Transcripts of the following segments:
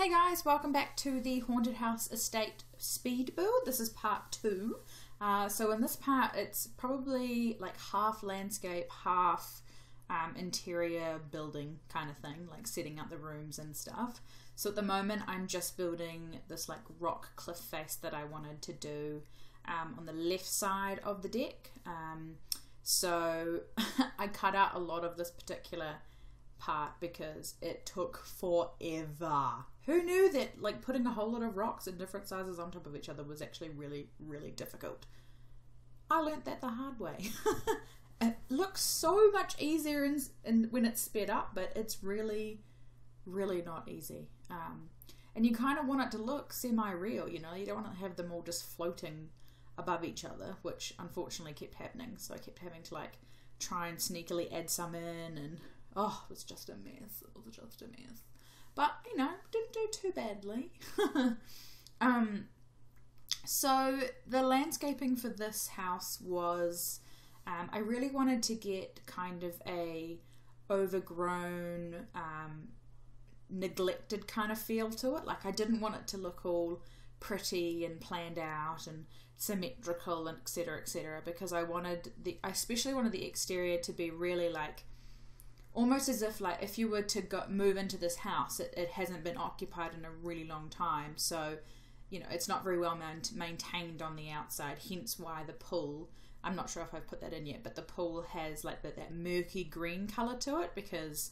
Hey guys, welcome back to the Haunted House Estate speed build. This is part 2. So in this part it's probably like half landscape, half interior building kind of thing, like setting up the rooms and stuff. So at the moment I'm just building this like rock cliff face that I wanted to do on the left side of the deck. So I cut out a lot of this particular part because it took forever. Who knew that like putting a whole lot of rocks in different sizes on top of each other was actually really difficult? I learnt that the hard way. It looks so much easier when it's sped up, but it's really not easy. And you kind of want it to look semi-real, you know, you don't want to have them all just floating above each other, which unfortunately kept happening, so I kept having to like try and sneakily add some in, and oh, it was just a mess. It was just a mess. But, you know, didn't do too badly. So the landscaping for this house was, I really wanted to get kind of a overgrown, neglected kind of feel to it. Like I didn't want it to look all pretty and planned out and symmetrical and etc, because I especially wanted the exterior to be really like, almost as if like if you were to move into this house, it hasn't been occupied in a really long time, so you know it's not very well maintained on the outside, hence why the pool, I'm not sure if I've put that in yet, but the pool has like that murky green colour to it, because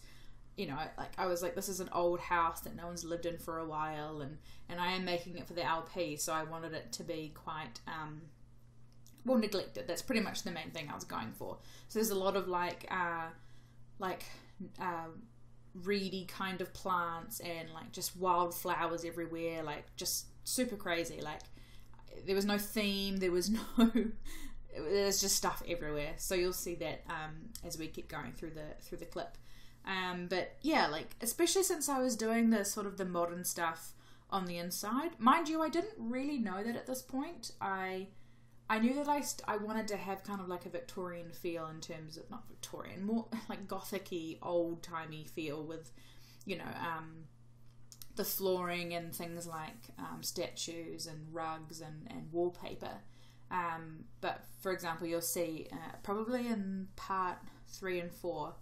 you know, like I was like, this is an old house that no one's lived in for a while, and I am making it for the LP, so I wanted it to be quite well neglected. That's pretty much the main thing I was going for. So there's a lot of like reedy kind of plants and like just wildflowers everywhere, like just super crazy. Like there was no theme, there's just stuff everywhere. So you'll see that as we keep going through the clip. But yeah, like especially since I was doing the sort of the modern stuff on the inside, mind you, I didn't really know that at this point. I knew that I wanted to have kind of like a Victorian feel, in terms of, not Victorian, more like gothic-y, old-timey feel with, you know, the flooring and things like statues and rugs and wallpaper. But for example, you'll see probably in part 3 and 4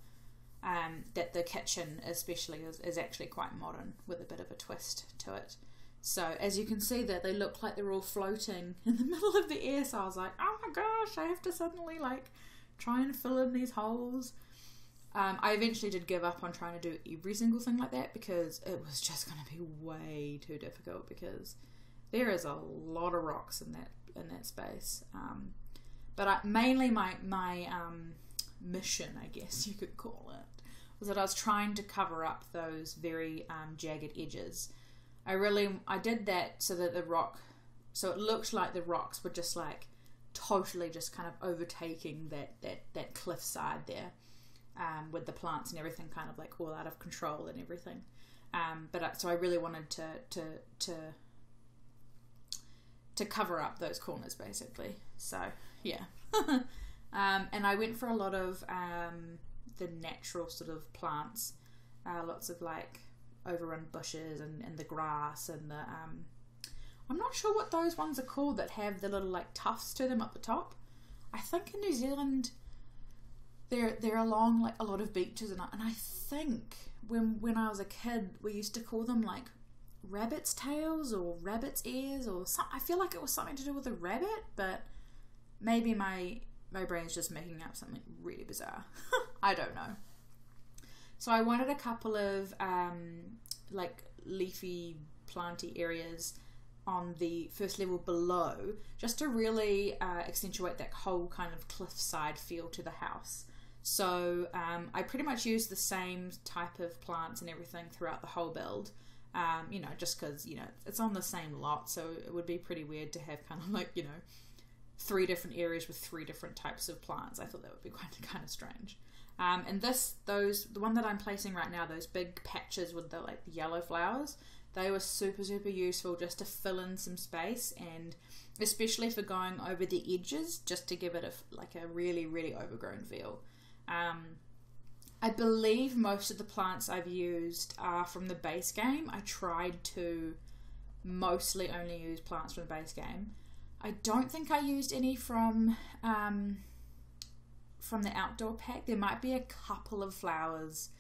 that the kitchen especially is actually quite modern with a bit of a twist to it. So as you can see that they look like they're all floating in the middle of the air, so I was like, oh my gosh, I have to suddenly like try and fill in these holes. I eventually did give up on trying to do every single thing like that, because it was just going to be way too difficult, because there is a lot of rocks in that space. But mainly my mission, I guess you could call it, was that I was trying to cover up those very jagged edges. I did that so that so it looked like the rocks were just like totally just kind of overtaking that cliff side there, with the plants and everything kind of like all out of control and everything. So I really wanted to cover up those corners basically. So yeah, and I went for a lot of the natural sort of plants, lots of like overrun bushes and the grass and the I'm not sure what those ones are called that have the little like tufts to them up the top. I think in New Zealand they're along like a lot of beaches, and I think when I was a kid we used to call them like rabbit's tails or rabbit's ears or something. I feel like it was something to do with a rabbit, but maybe my brain's just making up something really bizarre. I don't know. So I wanted a couple of like leafy planty areas on the first level below, just to really accentuate that whole kind of cliffside feel to the house. So I pretty much used the same type of plants and everything throughout the whole build, you know, just because, you know, it's on the same lot, so it would be pretty weird to have kind of like, you know, 3 different areas with 3 different types of plants. I thought that would be kind of strange. And the one that I'm placing right now, those big patches with the like yellow flowers, they were super useful just to fill in some space, and especially for going over the edges, just to give it a really overgrown feel. I believe most of the plants I've used are from the base game. I tried to mostly only use plants from the base game. I don't think I used any from the outdoor pack. There might be a couple of flowers,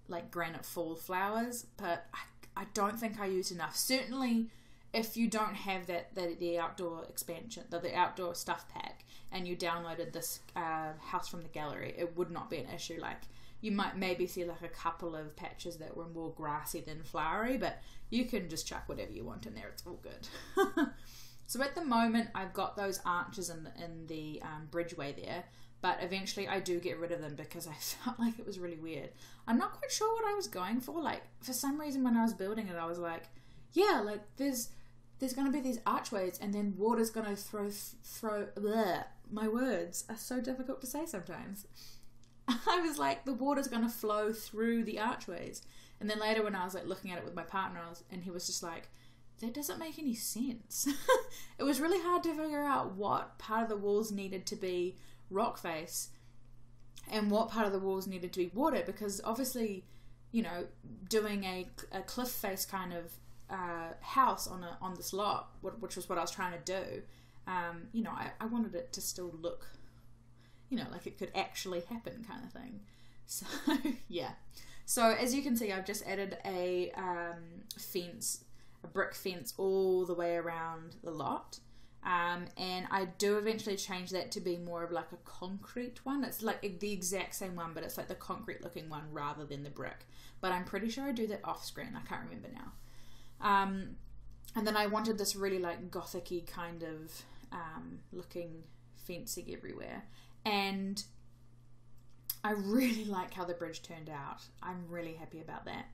like granite fall flowers, but I don't think I used enough. Certainly, if you don't have the outdoor expansion, the outdoor stuff pack, and you downloaded this house from the gallery, it would not be an issue. Like, you might maybe see like a couple of patches that were more grassy than flowery, but you can just chuck whatever you want in there. It's all good. So at the moment, I've got those arches in the bridgeway there, but eventually I do get rid of them because I felt like it was really weird. I'm not quite sure what I was going for. Like, for some reason when I was building it, I was like, yeah, like there's going to be these archways, and then water's going to throw bleh. My words are so difficult to say sometimes. I was like, the water's going to flow through the archways. And then later when I was like looking at it with my partner, and he was just like, that doesn't make any sense. It was really hard to figure out what part of the walls needed to be rock face and what part of the walls needed to be water, because obviously, you know, doing a cliff face kind of house on this lot, which was what I was trying to do, you know, I wanted it to still look, you know, like it could actually happen kind of thing. So yeah, so as you can see, I've just added a fence, a brick fence all the way around the lot, and I do eventually change that to be more of like a concrete one. It's like the exact same one, but it's like the concrete looking one rather than the brick, but I'm pretty sure I do that off screen. I can't remember now. And then I wanted this really like gothic-y kind of looking fencing everywhere, and I really like how the bridge turned out. I'm really happy about that.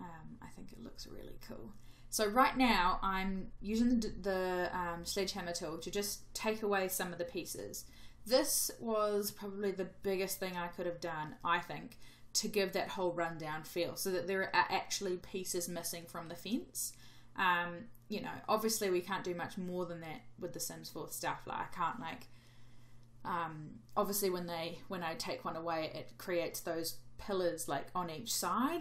I think it looks really cool. So right now I'm using the sledgehammer tool to just take away some of the pieces. This was probably the biggest thing I could have done, I think, to give that whole rundown feel, so that there are actually pieces missing from the fence. You know, obviously we can't do much more than that with the Sims 4 stuff. Like, I can't like, obviously when I take one away, it creates those pillars like on each side.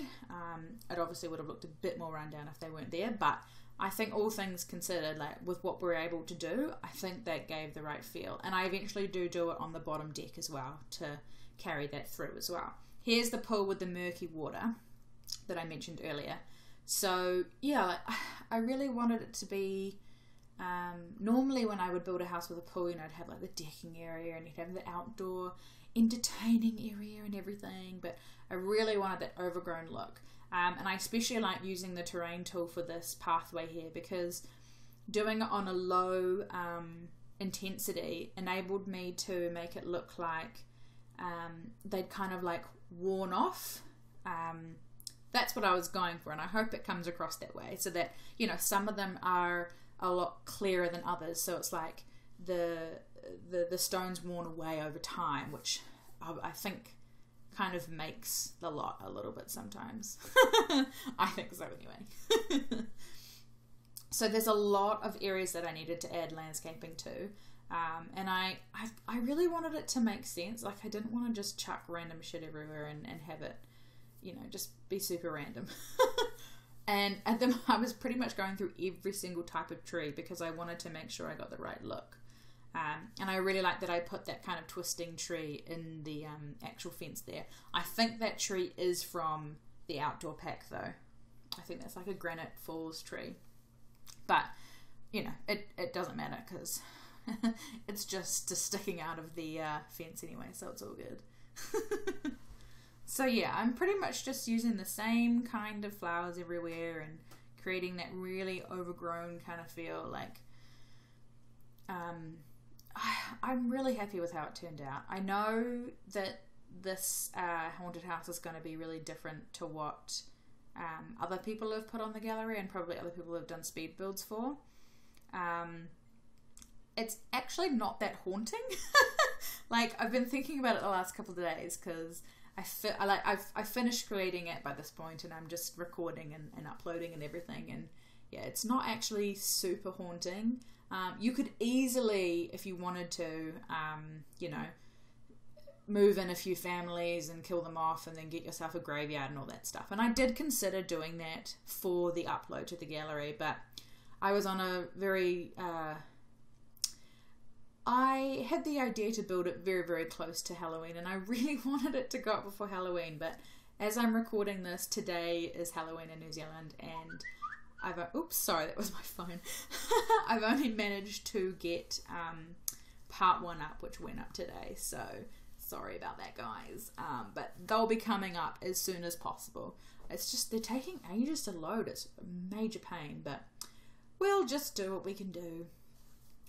It obviously would have looked a bit more rundown if they weren't there, but I think all things considered, like with what we're able to do, I think that gave the right feel. And I eventually do it on the bottom deck as well to carry that through as well. Here's the pool with the murky water that I mentioned earlier. So yeah, like, I really wanted it to be, normally when I would build a house with a pool, you know, I'd have like the decking area and you'd have the outdoor entertaining area and everything, but I really wanted that overgrown look. And I especially like using the terrain tool for this pathway here, because doing it on a low intensity enabled me to make it look like they'd kind of like worn off. That's what I was going for, and I hope it comes across that way, so that, you know, some of them are a lot clearer than others, so it's like the stone's worn away over time, which I think kind of makes the lot a little bit sometimes. I think so anyway. So there's a lot of areas that I needed to add landscaping to, and I really wanted it to make sense. Like, I didn't want to just chuck random shit everywhere and have it, you know, just be super random. And at the I was pretty much going through every single type of tree because I wanted to make sure I got the right look. And I really like that I put that kind of twisting tree in the actual fence there. I think that tree is from the outdoor pack though. I think that's like a granite falls tree. But, you know, it doesn't matter because it's just sticking out of the fence anyway, so it's all good. So yeah, I'm pretty much just using the same kind of flowers everywhere and creating that really overgrown kind of feel. Like, I'm really happy with how it turned out. I know that this haunted house is going to be really different to what other people have put on the gallery and probably other people have done speed builds for. It's actually not that haunting. Like, I've been thinking about it the last couple of days because I finished creating it by this point, and I'm just recording and uploading and everything, and yeah, it's not actually super haunting. You could easily, if you wanted to, you know, move in a few families and kill them off and then get yourself a graveyard and all that stuff. And I did consider doing that for the upload to the gallery, but I was on a very... I had the idea to build it very, very close to Halloween, and I really wanted it to go up before Halloween, but as I'm recording this, today is Halloween in New Zealand, and oops, sorry, that was my phone. I've only managed to get part 1 up, which went up today, so sorry about that, guys. But they'll be coming up as soon as possible. It's just, they're taking ages to load. It's a major pain, but we'll just do what we can do.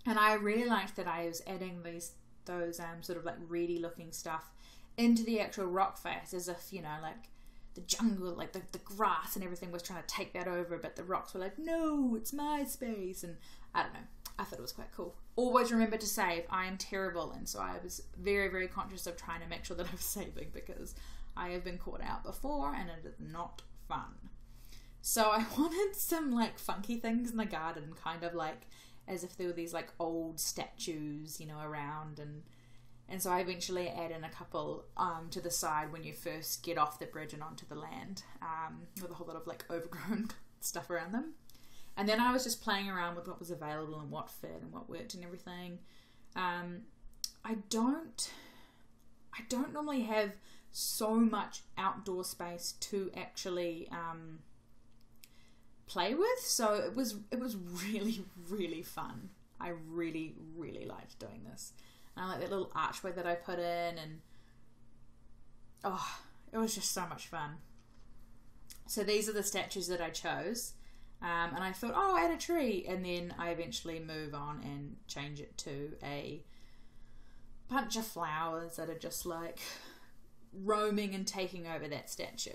And I really liked that I was adding those sort of like reedy looking stuff into the actual rock face, as if, you know, like the jungle, like the grass and everything was trying to take that over, but the rocks were like, no, it's my space. And I don't know, I thought it was quite cool. Always remember to save. I am terrible, and so I was very, very conscious of trying to make sure that I was saving, because I have been caught out before and it is not fun. So I wanted some like funky things in the garden, kind of like as if there were these like old statues, you know, around, and so I eventually add in a couple to the side when you first get off the bridge and onto the land, with a whole lot of like overgrown stuff around them. And then I was just playing around with what was available and what fit and what worked and everything. I don't normally have so much outdoor space to actually play with, so it was really, really fun. I really, really liked doing this. And I like that little archway that I put in, and oh, it was just so much fun. So these are the statues that I chose, and I thought, oh, add a tree, and then I eventually move on and change it to a bunch of flowers that are just like roaming and taking over that statue.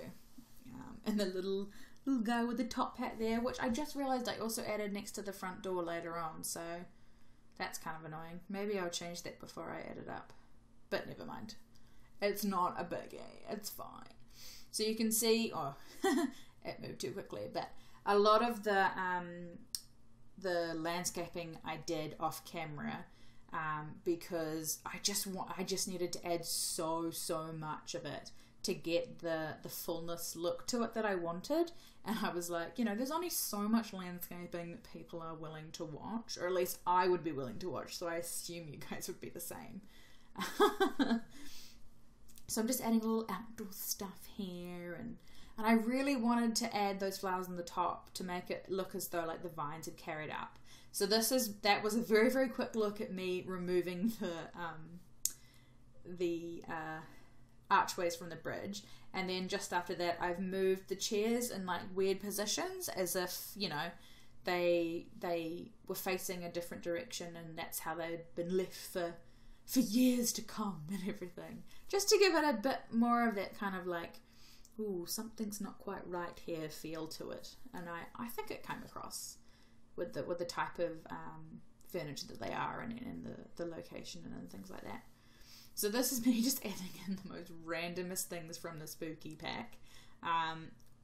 And the little guy with the top hat there, which I just realised I also added next to the front door later on, so that's kind of annoying. Maybe I'll change that before I add it up, but never mind. It's not a biggie, it's fine. So you can see, oh, it moved too quickly, but a lot of the landscaping I did off camera, because I just needed to add so much of it to get the fullness look to it that I wanted. And I was like, you know, there's only so much landscaping that people are willing to watch, or at least I would be willing to watch, so I assume you guys would be the same. So I'm just adding a little outdoor stuff here, and I really wanted to add those flowers on the top to make it look as though like the vines had carried up. So that was a very, very quick look at me removing the archways from the bridge, and then just after that I've moved the chairs in like weird positions, as if, you know, they were facing a different direction, and that's how they'd been left for years to come and everything, just to give it a bit more of that kind of like, ooh, something's not quite right here feel to it. And I think it came across with the type of furniture that they are and the location and things like that. So this is me just adding in the most randomest things from the spooky pack,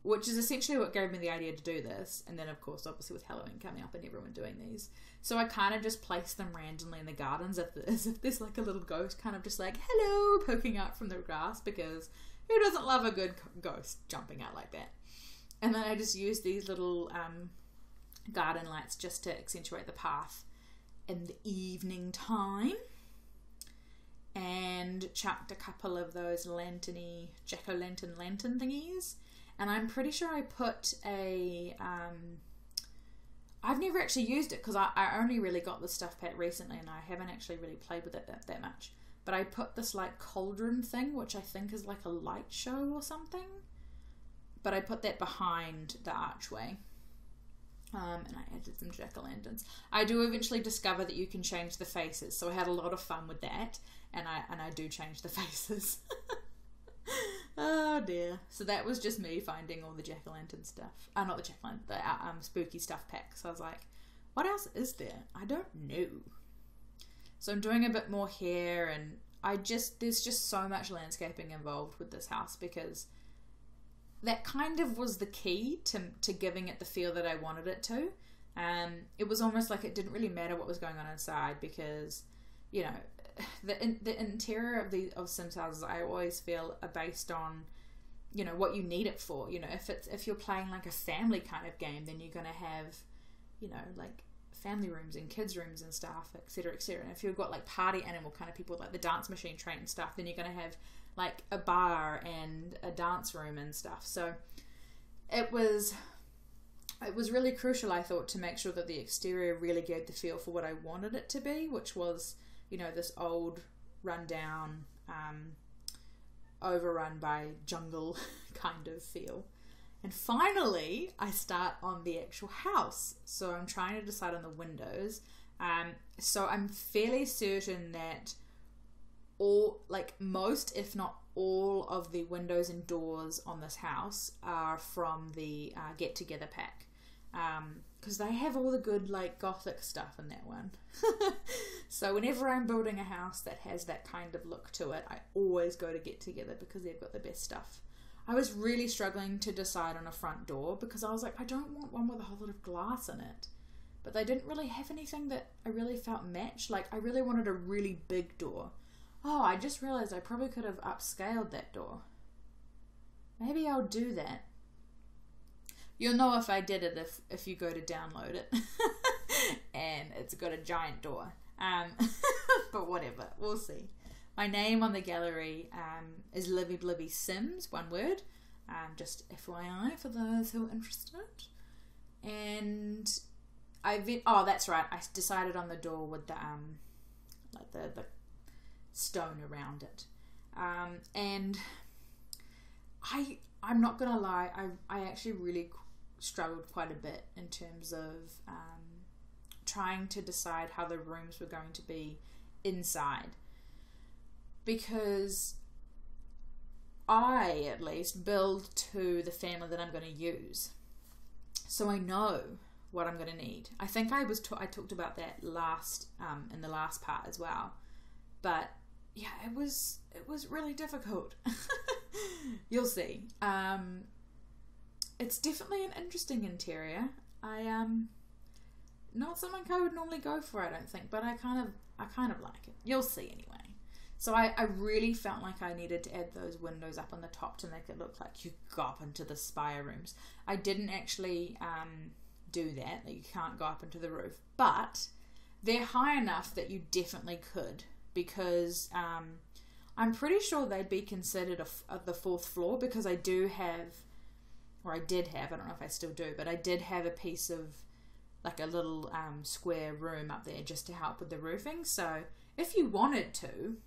which is essentially what gave me the idea to do this. And then, of course, obviously with Halloween coming up and everyone doing these, so I kind of just placed them randomly in the gardens as if there's like a little ghost kind of just like, hello, poking out from the grass, because who doesn't love a good ghost jumping out like that? And then I just used these little garden lights just to accentuate the path in the evening time. And chucked a couple of those jack-o'-lantern lantern thingies. And I'm pretty sure I put a... I've never actually used it, because I only really got the stuff pack recently, and I haven't actually really played with it that much. But I put this like cauldron thing, which I think is like a light show or something. But I put that behind the archway. And I added some jack-o'-lanterns. I do eventually discover that you can change the faces, so I had a lot of fun with that, and I do change the faces. Oh dear. So that was just me finding all the jack-o'-lantern stuff. Not the jack-o'-lantern, the spooky stuff pack. So I was like, what else is there? I don't know. So I'm doing a bit more here, and there's just so much landscaping involved with this house, because that kind of was the key to giving it the feel that I wanted it to. It was almost like it didn't really matter what was going on inside, because, you know, the interior of Sims houses, I always feel, are based on, you know, what you need it for. You know, if you're playing like a family kind of game, then you're gonna have, you know, like family rooms and kids rooms and stuff, etc., etc. And if you've got like party animal kind of people, like the dance machine trained stuff, then you're gonna have like a bar and a dance room and stuff. So it was really crucial, I thought, to make sure that the exterior really gave the feel for what I wanted it to be, which was, you know, this old, rundown, overrun by jungle kind of feel. And finally, I start on the actual house. So I'm trying to decide on the windows. So I'm fairly certain that most, if not all, of the windows and doors on this house are from the Get Together pack. Because they have all the good like gothic stuff in that one. So whenever I'm building a house that has that kind of look to it, I always go to Get Together because they've got the best stuff. I was really struggling to decide on a front door because I was like, I don't want one with a whole lot of glass in it. But they didn't really have anything that I really felt matched. Like, I really wanted a really big door. Oh, I just realized I probably could have upscaled that door. Maybe I'll do that. You'll know if I did it if you go to download it. And it's got a giant door. But whatever, we'll see. My name on the gallery is LivyBlivySims, one word. Just FYI for those who are interested. And that's right, I decided on the door with the like the stone around it. And I'm not gonna lie, I actually really struggled quite a bit in terms of trying to decide how the rooms were going to be inside, because I at least build to the family that I'm going to use, so I know what I'm going to need. I think I talked about that last in the last part as well, but yeah, it was really difficult. You'll see. It's definitely an interesting interior. Not something I would normally go for, I don't think, but I kind of like it. You'll see anyway. So I really felt like I needed to add those windows up on the top to make it look like you go up into the spire rooms. I didn't actually do that. You can't go up into the roof, but they're high enough that you definitely could, because I'm pretty sure they'd be considered the fourth floor, because I did have, I don't know if I still do, but I did have a piece of like a little square room up there just to help with the roofing. So if you wanted to,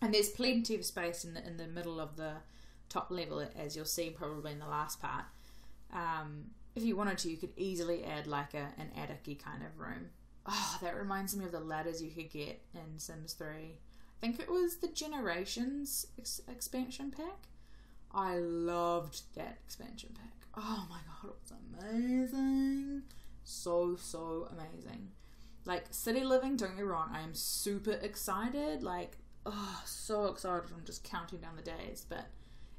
and there's plenty of space in the middle of the top level, as you'll see probably in the last part, if you wanted to, you could easily add like an attic-y kind of room. Oh, that reminds me of the ladders you could get in Sims 3. I think it was the Generations expansion pack. I loved that expansion pack. Oh my god, it was amazing. So amazing. Like, city living, don't get me wrong, I am super excited. Like, oh, so excited. I'm just counting down the days. But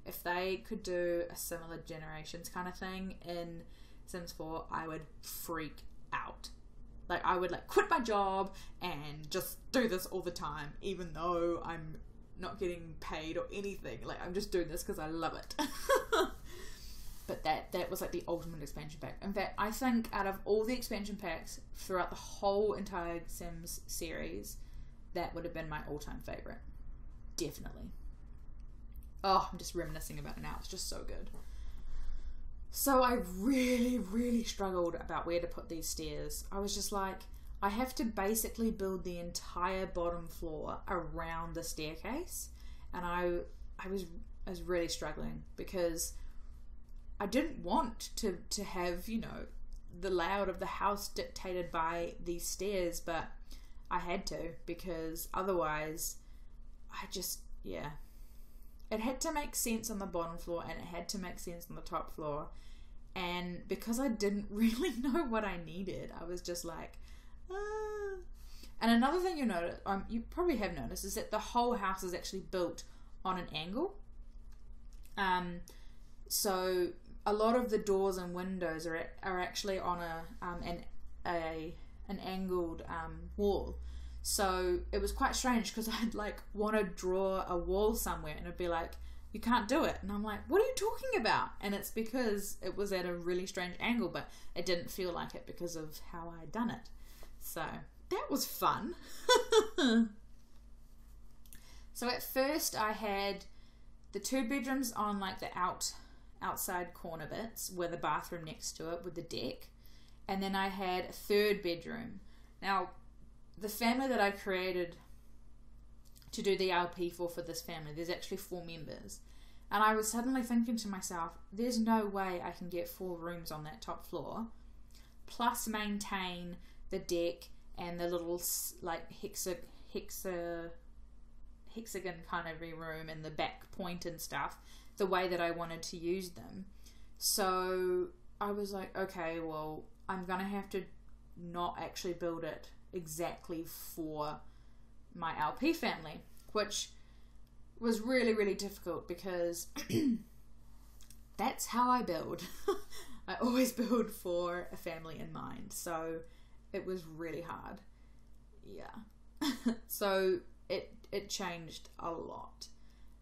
if they could do a similar Generations kind of thing in Sims 4, I would freak out. Like, I would like quit my job and just do this all the time, even though I'm not getting paid or anything. Like, I'm just doing this because I love it. But that was like the ultimate expansion pack. In fact, I think out of all the expansion packs throughout the whole entire Sims series, that would have been my all-time favorite. Definitely. Oh, I'm just reminiscing about it now. It's just so good. So I really struggled about where to put these stairs. I was just like, I have to basically build the entire bottom floor around the staircase. And I was really struggling, because I didn't want to have, you know, the layout of the house dictated by these stairs, but I had to, because otherwise it had to make sense on the bottom floor and it had to make sense on the top floor. And because I didn't really know what I needed, I was just like, ah. And another thing you probably have noticed, is that the whole house is actually built on an angle. So a lot of the doors and windows are actually on an angled wall. So it was quite strange because I'd like want to draw a wall somewhere and it'd be like, you can't do it. And I'm like, what are you talking about? And it's because it was at a really strange angle, but it didn't feel like it because of how I'd done it. So that was fun. So at first I had the 2 bedrooms on like the outside corner bits with a bathroom next to it with the deck. And then I had a 3rd bedroom. Now, the family that I created to do the LP for this family, there's actually 4 members. And I was suddenly thinking to myself, there's no way I can get 4 rooms on that top floor, plus maintain the deck and the little like hexagon kind of room and the back point and stuff the way that I wanted to use them. So I was like, okay, well, I'm gonna have to not actually build it exactly for my LP family, which was really, really difficult because that's how I build. I always build for a family in mind, so it was really hard. Yeah. So it changed a lot.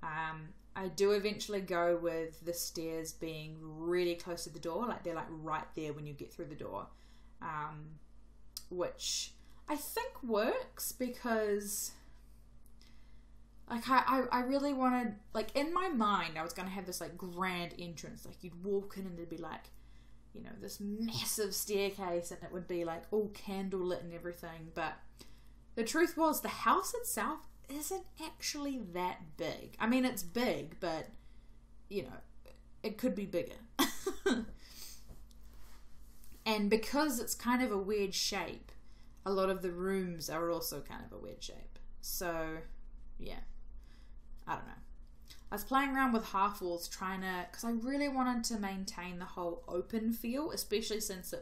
I do eventually go with the stairs being really close to the door, like they're like right there when you get through the door, which I think works because like I really wanted, like in my mind I was going to have this like grand entrance, like you'd walk in and there'd be like, you know, this massive staircase and it would be like all candle lit and everything, but the truth was the house itself isn't actually that big. I mean, it's big, but you know, it could be bigger. And because it's kind of a weird shape, a lot of the rooms are also kind of a weird shape. So yeah, I don't know. I was playing around with half walls trying to, because I really wanted to maintain the whole open feel, especially since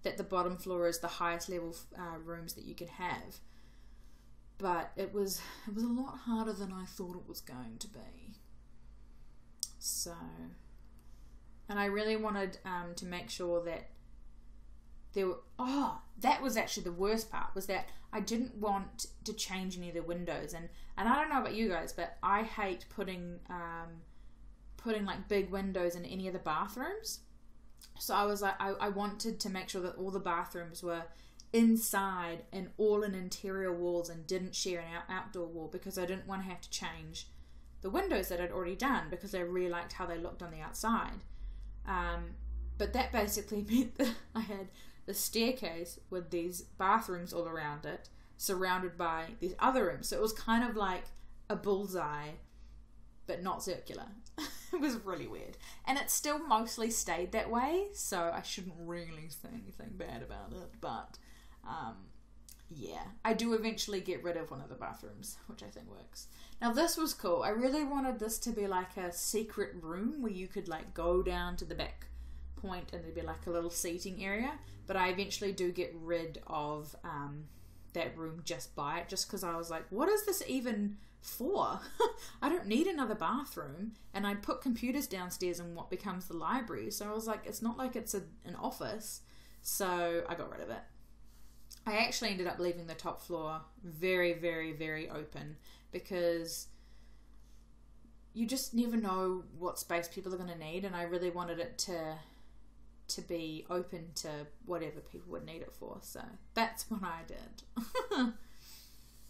that the bottom floor is the highest level rooms that you can have. But it was a lot harder than I thought it was going to be. So, and I really wanted to make sure that there were, that was actually the worst part, was that I didn't want to change any of the windows, and I don't know about you guys, but I hate putting like big windows in any of the bathrooms. So I was like, I wanted to make sure that all the bathrooms were inside and all in interior walls and didn't share an outdoor wall, because I didn't want to have to change the windows that I'd already done because I really liked how they looked on the outside. But that basically meant that I had the staircase with these bathrooms all around it, surrounded by these other rooms. So it was kind of like a bullseye, but not circular. It was really weird. And it still mostly stayed that way, so I shouldn't really say anything bad about it. But yeah, I do eventually get rid of one of the bathrooms, which I think works. Now this was cool. I really wanted this to be like a secret room where you could like go down to the back point and there'd be like a little seating area, but I eventually do get rid of that room just by it, just because I was like, what is this even for? I don't need another bathroom, and I'd put computers downstairs in what becomes the library, so I was like, it's not like it's an office, so I got rid of it. I actually ended up leaving the top floor very, very, very open, because you just never know what space people are going to need, and I really wanted it to be open to whatever people would need it for. So that's what I did.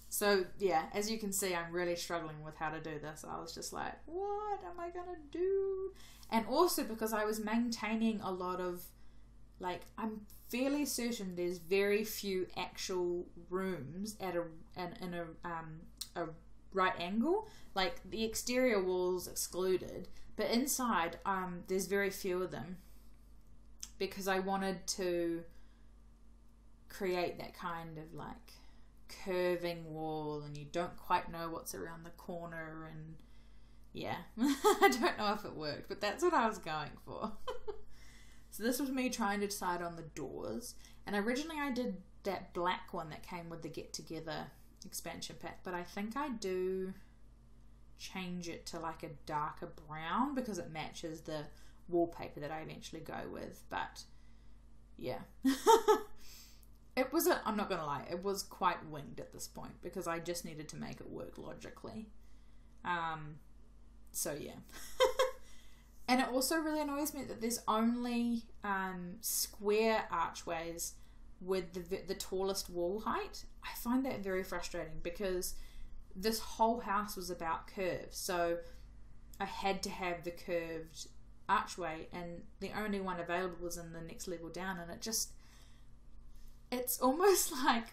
So yeah, as you can see, I'm really struggling with how to do this. I was just like, what am I gonna do? And also because I was maintaining a lot of, like, I'm fairly certain there's very few actual rooms at a right angle, like the exterior walls excluded, but inside there's very few of them, because I wanted to create that kind of like curving wall and you don't quite know what's around the corner, and yeah, I don't know if it worked, but that's what I was going for. So this was me trying to decide on the doors, and originally I did that black one that came with the Get Together expansion pack, but I think I do change it to like a darker brown because it matches the wallpaper that I eventually go with. But yeah, it I'm not gonna lie, it was quite winged at this point because I just needed to make it work logically. So yeah. And it also really annoys me that there's only square archways with the tallest wall height. I find that very frustrating because this whole house was about curves, so I had to have the curved archway, and the only one available was in the next level down, and it's almost like,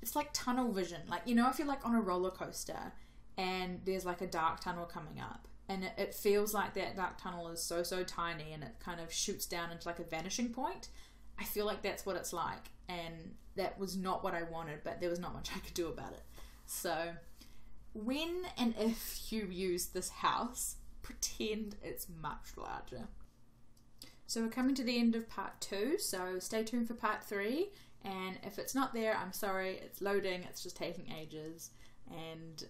it's like tunnel vision. Like, you know, if you're like on a roller coaster and there's like a dark tunnel coming up, and it feels like that dark tunnel is so tiny and it kind of shoots down into like a vanishing point. I feel like that's what it's like, and that was not what I wanted, but there was not much I could do about it. So when and if you use this house, pretend it's much larger. So we're coming to the end of part 2, so stay tuned for part 3, and if it's not there, I'm sorry, it's loading, it's just taking ages, and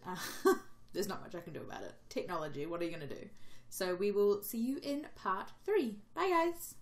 there's not much I can do about it. Technology, what are you going to do? So we will see you in part 3. Bye guys!